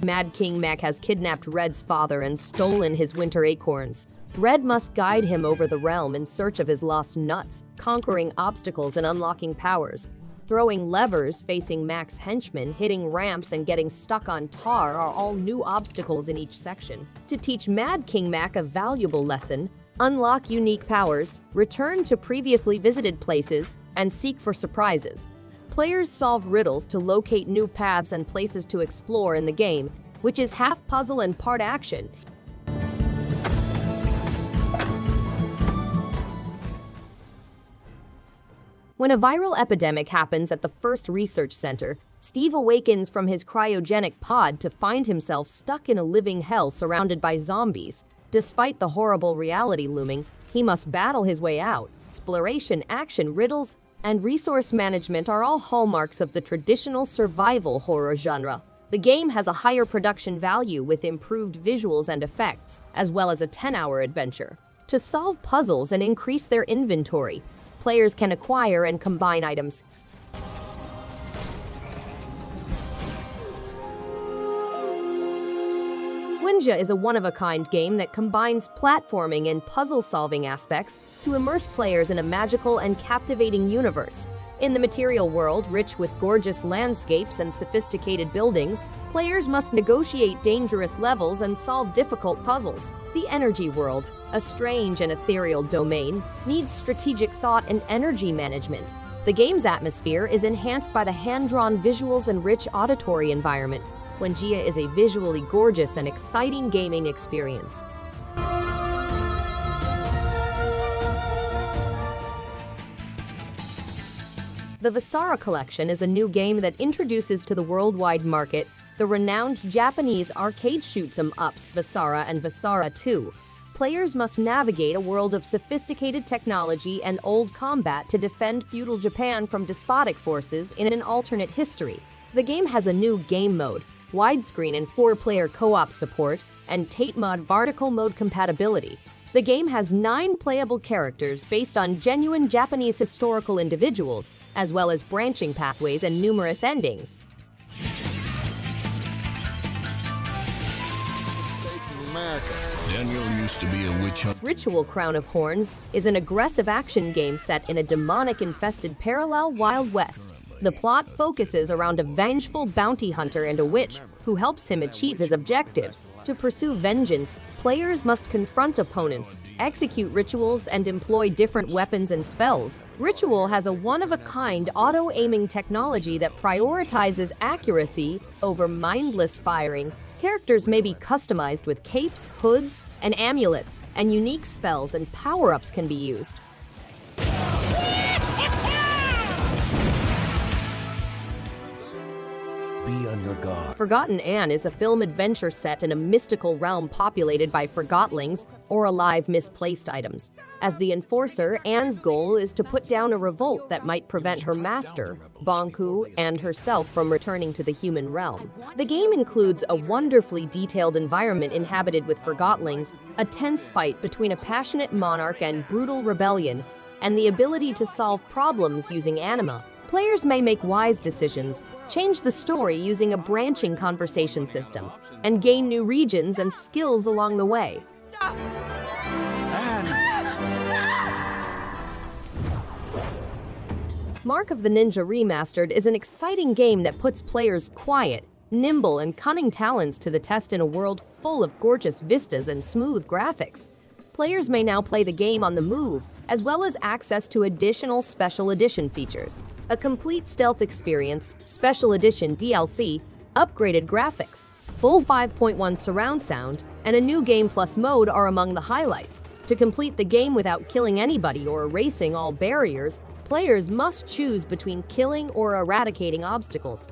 Mad King Mac has kidnapped Red's father and stolen his winter acorns. Red must guide him over the realm in search of his lost nuts, conquering obstacles and unlocking powers. Throwing levers, facing Mac's henchmen, hitting ramps, and getting stuck on tar are all new obstacles in each section. To teach Mad King Mac a valuable lesson, unlock unique powers, return to previously visited places, and seek for surprises. Players solve riddles to locate new paths and places to explore in the game, which is half puzzle and part action. When a viral epidemic happens at the first research center, Steve awakens from his cryogenic pod to find himself stuck in a living hell surrounded by zombies. Despite the horrible reality looming, he must battle his way out. Exploration, action, riddles, and resource management are all hallmarks of the traditional survival horror genre. The game has a higher production value with improved visuals and effects, as well as a 10-hour adventure. To solve puzzles and increase their inventory, players can acquire and combine items. Wenjia is a one-of-a-kind game that combines platforming and puzzle-solving aspects to immerse players in a magical and captivating universe. In the material world, rich with gorgeous landscapes and sophisticated buildings, players must negotiate dangerous levels and solve difficult puzzles. The energy world, a strange and ethereal domain, needs strategic thought and energy management. The game's atmosphere is enhanced by the hand-drawn visuals and rich auditory environment. Wenjia is a visually gorgeous and exciting gaming experience. The VASARA Collection is a new game that introduces to the worldwide market the renowned Japanese arcade shoot-'em-ups VASARA and VASARA 2. Players must navigate a world of sophisticated technology and old combat to defend feudal Japan from despotic forces in an alternate history. The game has a new game mode, widescreen and 4-player co-op support, and Tate Mod vertical mode compatibility. The game has 9 playable characters based on genuine Japanese historical individuals, as well as branching pathways and numerous endings. States of America. Daniel used to be a witch hunter. Ritual Crown of Horns is an aggressive action game set in a demonic-infested parallel Wild West. The plot focuses around a vengeful bounty hunter and a witch who helps him achieve his objectives. To pursue vengeance, players must confront opponents, execute rituals, and employ different weapons and spells. Ritual has a one-of-a-kind auto-aiming technology that prioritizes accuracy over mindless firing. Characters may be customized with capes, hoods, and amulets, and unique spells and power-ups can be used. Be on your guard. Forgotton Anne is a film adventure set in a mystical realm populated by forgotlings, or alive misplaced items. As the enforcer, Anne's goal is to put down a revolt that might prevent her master, Bonku, and herself from returning to the human realm. The game includes a wonderfully detailed environment inhabited with forgotlings, a tense fight between a passionate monarch and brutal rebellion, and the ability to solve problems using anima. Players may make wise decisions, change the story using a branching conversation system, and gain new regions and skills along the way. Mark of the Ninja Remastered is an exciting game that puts players' quiet, nimble, and cunning talents to the test in a world full of gorgeous vistas and smooth graphics. Players may now play the game on the move, as well as access to additional Special Edition features. A complete stealth experience, Special Edition DLC, upgraded graphics, full 5.1 surround sound, and a new Game Plus mode are among the highlights. To complete the game without killing anybody or erasing all barriers, players must choose between killing or eradicating obstacles.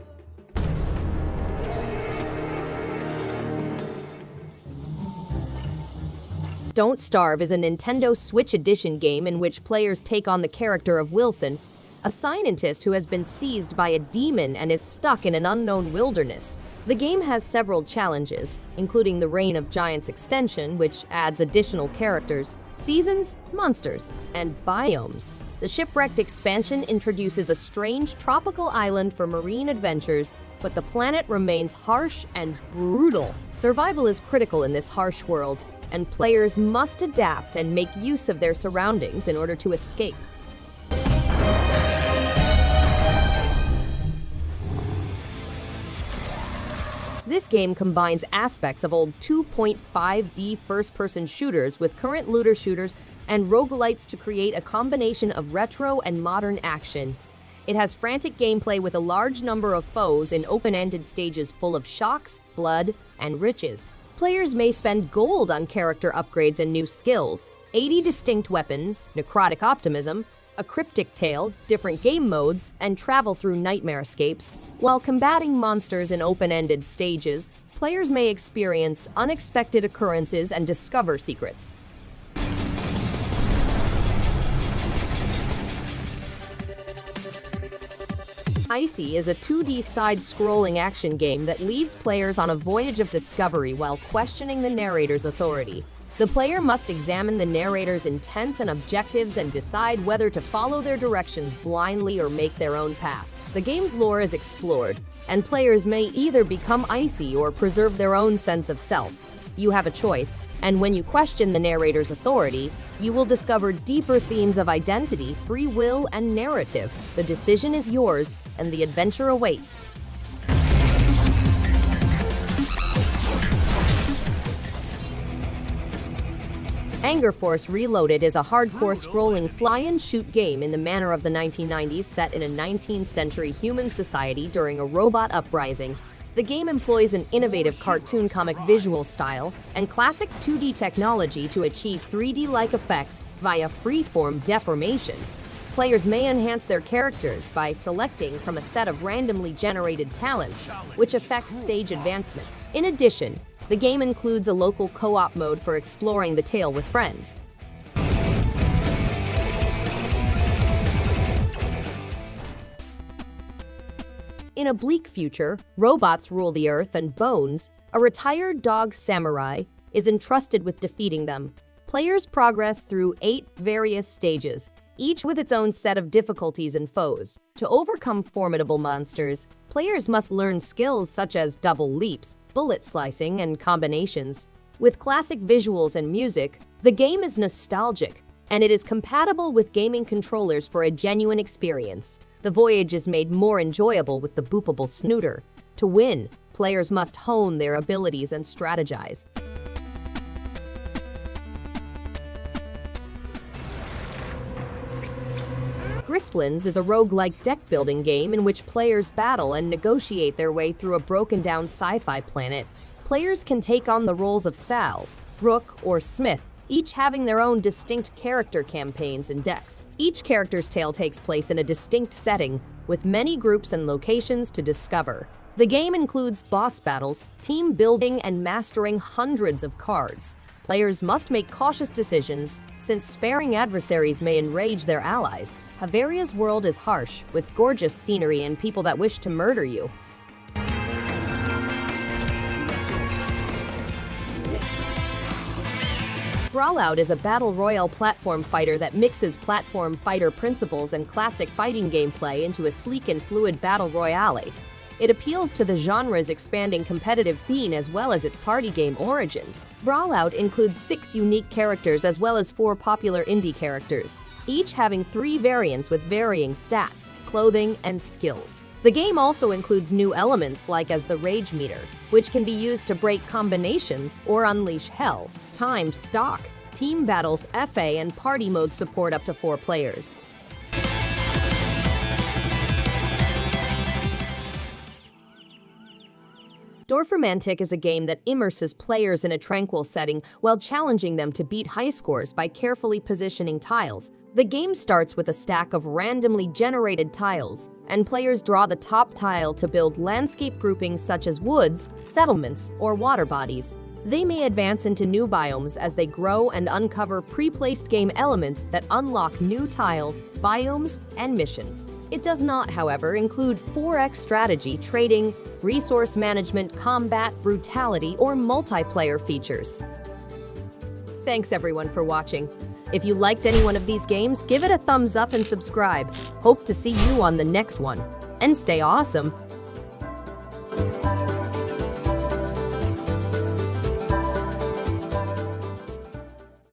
Don't Starve is a Nintendo Switch Edition game in which players take on the character of Wilson, a scientist who has been seized by a demon and is stuck in an unknown wilderness. The game has several challenges, including the Reign of Giants extension, which adds additional characters, seasons, monsters, and biomes. The Shipwrecked expansion introduces a strange tropical island for marine adventures, but the planet remains harsh and brutal. Survival is critical in this harsh world, and players must adapt and make use of their surroundings in order to escape. This game combines aspects of old 2.5D first-person shooters with current looter shooters and roguelites to create a combination of retro and modern action. It has frantic gameplay with a large number of foes in open-ended stages full of shocks, blood, and riches. Players may spend gold on character upgrades and new skills, 80 distinct weapons, necrotic optimism, a cryptic tale, different game modes, and travel through nightmare escapes. While combating monsters in open-ended stages, players may experience unexpected occurrences and discover secrets. ICEY is a 2D side-scrolling action game that leads players on a voyage of discovery while questioning the narrator's authority. The player must examine the narrator's intents and objectives and decide whether to follow their directions blindly or make their own path. The game's lore is explored, and players may either become ICEY or preserve their own sense of self. You have a choice, and when you question the narrator's authority, you will discover deeper themes of identity, free will, and narrative. The decision is yours, and the adventure awaits. Anger Force Reloaded is a hardcore scrolling fly-and-shoot game in the manner of the 1990s set in a 19th century human society during a robot uprising. The game employs an innovative cartoon comic visual style and classic 2D technology to achieve 3D-like effects via freeform deformation. Players may enhance their characters by selecting from a set of randomly generated talents, which affect stage advancement. In addition, the game includes a local co-op mode for exploring the tale with friends. In a bleak future, robots rule the earth and Bones, a retired dog samurai, is entrusted with defeating them. Players progress through 8 various stages, each with its own set of difficulties and foes. To overcome formidable monsters, players must learn skills such as double leaps, bullet slicing, and combinations. With classic visuals and music, the game is nostalgic, and it is compatible with gaming controllers for a genuine experience. The voyage is made more enjoyable with the boopable snooter. To win, players must hone their abilities and strategize. Griftlands is a roguelike deck-building game in which players battle and negotiate their way through a broken-down sci-fi planet. Players can take on the roles of Sal, Rook, or Smith, each having their own distinct character campaigns and decks. Each character's tale takes place in a distinct setting, with many groups and locations to discover. The game includes boss battles, team building, and mastering hundreds of cards. Players must make cautious decisions, since sparing adversaries may enrage their allies. Havaria's world is harsh, with gorgeous scenery and people that wish to murder you. Brawlout is a battle royale platform fighter that mixes platform fighter principles and classic fighting gameplay into a sleek and fluid battle royale. It appeals to the genre's expanding competitive scene as well as its party game origins. Brawlout includes 6 unique characters as well as 4 popular indie characters, each having 3 variants with varying stats, clothing, and skills. The game also includes new elements like as the Rage Meter, which can be used to break combinations or unleash hell, timed stock, team battles, FA, and party mode support up to 4 players. Dorfromantik is a game that immerses players in a tranquil setting while challenging them to beat high scores by carefully positioning tiles. The game starts with a stack of randomly generated tiles, and players draw the top tile to build landscape groupings such as woods, settlements, or water bodies. They may advance into new biomes as they grow and uncover pre-placed game elements that unlock new tiles, biomes, and missions. It does not, however, include 4x strategy, trading, resource management, combat, brutality, or multiplayer features. Thanks everyone for watching. If you liked any one of these games, give it a thumbs up and subscribe. Hope to see you on the next one. And stay awesome!